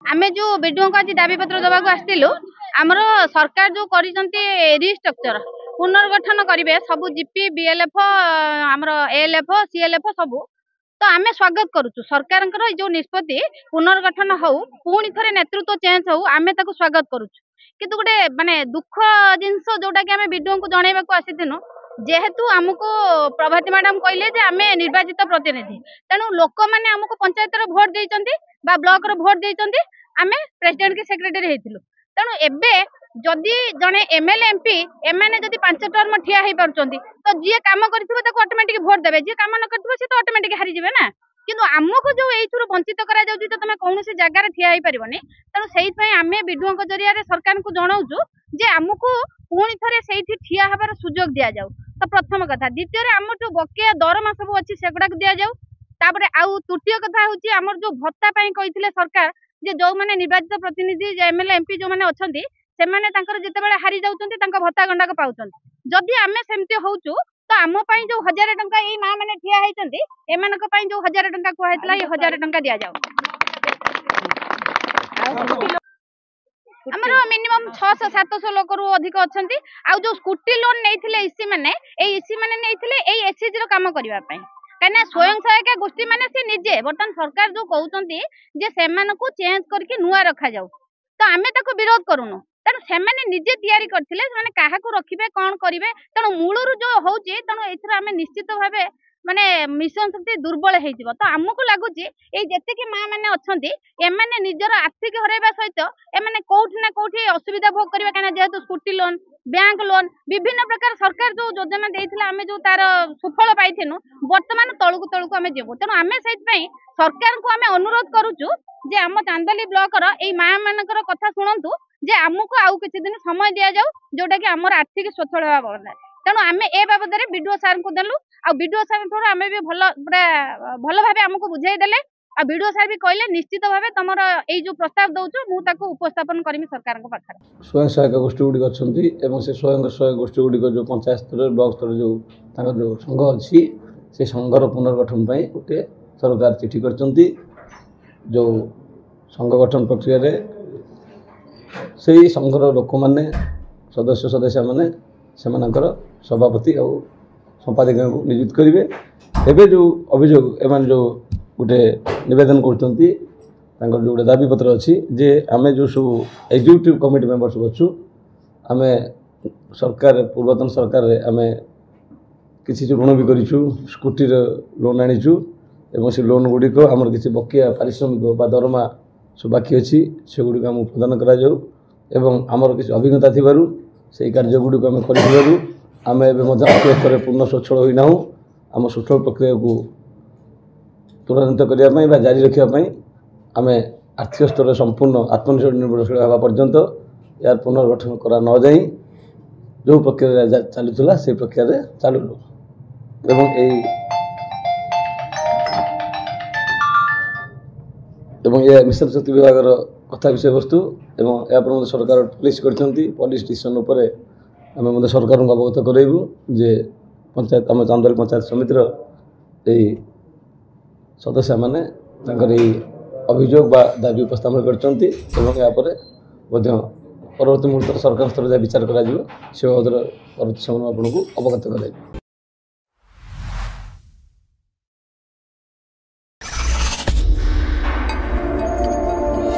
आमे जो वीडियो को आज दाबी पत्र दबाक आसलु आमर सरकार जो रिस्ट्रक्चर पुनर्गठन करेंगे सब जीपी बीएलएफ आमर एएलएफ सीएलएफ सब तो आमे स्वागत करुचु सरकार जो निष्पत्ति पुनर्गठन हो पुणी थे नेतृत्व चेंज हो आमे ताको स्वागत करुचु किंतु गोटे माने दुख जिनस जोटा कि आमे वीडियो को जनइबा को आसीथिनु जेहेतु आमको प्रभाती मैडम कहले जे आमे निर्वाचित प्रतिनिधि तेणु लोक मैंने आमको पंचायत भोट देइचंती बा ब्लॉक रो भोट देइचंती आमे प्रेसिडेंट की सेक्रेटरी हेतिलु तेणु एबे जदि जने एमएलए एमपी एमाने जदि 5 टर्म ठिया हेइ परचंती तो जे काम करथिबो ताको ऑटोमेटिक भोट देबे जे काम न करथिबो से तो ऑटोमेटिक हारि जिवे ना किंतु आमको जो एइथुर वंचित करा जाउची तो तमे कोनोसी जगह रे ठिया हेइ परिबोनी तेणु सेहि पय आमे वीडियो को जरिया रे सरकार को जणाउचु जे आमको पुणी थरे सेठी ठिया हबार सुजोग दिया जाउ तो प्रथम कथा द्वितीय रे आम जो बकेया दरमा सब अछि सेगुडा दिया जाउ तापरे आउ तृतीय कथा होची हमर जो भत्ता पय कहिथिले सरकार जे जो माने निर्वाचित प्रतिनिधि एमएलए एमपी जो माने अछंती से माने तांकर जते बेले हारि जाउचंती तांका भत्ता गंडाक पाउचंती जदि आमे सेमते होउचु तो आम पय जो 1000 टंका एई मा माने ठिया हेइचंती एमानक पय जो 1000 टंका को हेतला ए 1000 टंका दिया जाउ हमर मिनिमम 600-700 लोक रु अधिक अछंती आ जो स्कूटी लोन नेइथिले इसी माने नेइथिले एई एसएसजी रो काम करबा पय कने स्वयं सहायक गोष्ठी माने से निजे बर्तन सरकार जो कहउचंती जे सेमानकु चेंज करके नुआ रखा जाउ तो आमे ताको विरोध करूनु तेणु सेमाने निजे तैयारी करथिले सेमाने काहाकू रखिबे कोन करिवे तेणु मूलरु जो होउची तेणु एथरा आमे निश्चित भाबे माने मिशन शक्ति दुर्बल हेइजिवो तो हमकु लागुची ए जते कि मां माने अछंती एमाने निजर आर्थिक हरेबा सहित एमाने कोठी ना कोठी असुविधा भोग करिवे काना जेहेतु स्कूटी लोन बैंक लोन विभिन्न प्रकार सरकार जो योजना देइथिला आमे जो तार सुफल पाइथिनु वर्तमान तळुकु तळुकु आमे जेबो तेणु आमे सहित पई सरकार को आमे अनुरोध करूचु जे आम चांदली ब्लॉक रो एई मां मानकर कथा सुनंतु जे आमको आउ किछि दिन समय दिया जाउ जोटा कि हमर आर्थिक स्वच्छल होबा बरना तेणु आमे ए बाबद रे वीडियो सर को देलु आ वीडियो सर थोड़ा आमे भी भलो भाबे हमको बुझाई देले आ वीडियो सर भी कहले निश्चित भाबे तमर एई जो प्रस्ताव दउछु मु ताको उपस्थापन करमी सरकार को पाखर स्वयं सहायक गोष्ठी गुडी अछंती एवं से स्वयं सहायक गोष्ठी गुडी जो पंचायत स्तर ब्लॉक स्तर जो ताका जो संघ अछि से संघर पुनर्गठन पई उटे सरकार चिठी करचंती जो संघ गठन प्रक्रिया रे सेही संघर लोक माने सदस्य माने सेमानकर सभापति और संपादिका को नियुक्त करेंगे एवं जो अभियोग एम जो गोटे नवेदन कर जो दाबी पत्र अच्छी जे आम जो सब एग्जीक्यूटिव कमिटी मेंबर सब अच्छु आम सरकार पूर्वतन सरकार आम किसी ऋण भी करूँ स्कूटी लोन आनीचु एवं से लोन गुड़िक आमर किसी बकिया पारिश्रमिक दरमा सब बाकी अच्छी से गुड़िक आम प्रदान करा आमर किसी अभिज्ञता थिबारु से कार्य गुड़िक आम कर आम एवं स्तर पूर्ण स्वच्छल होना आम सुफल प्रक्रिया को त्वरान्वित करने जारी रखापी आम आर्थिक स्तर संपूर्ण आत्मनिर्भरशील होगा पर्यंत यार पुनर्गठन करा न जाई जो प्रक्रिया चलूला से प्रक्रिया चलूलु एवं मिशन शक्ति विभाग कथा विषय वस्तु एवं या सरकार पुलिस पुलिस डिसीजन उपर आम सरकार को अवगत करेबू जे पंचायत आम चांदोली पंचायत समितिर सदस्य माने अभियोग बा दाबी उपस्थापन करचंती एवं या परवर्ती मुहूर्त सरकार स्तर विचार करा से बाबद परवर्ती समय आपको अवगत कराइबू।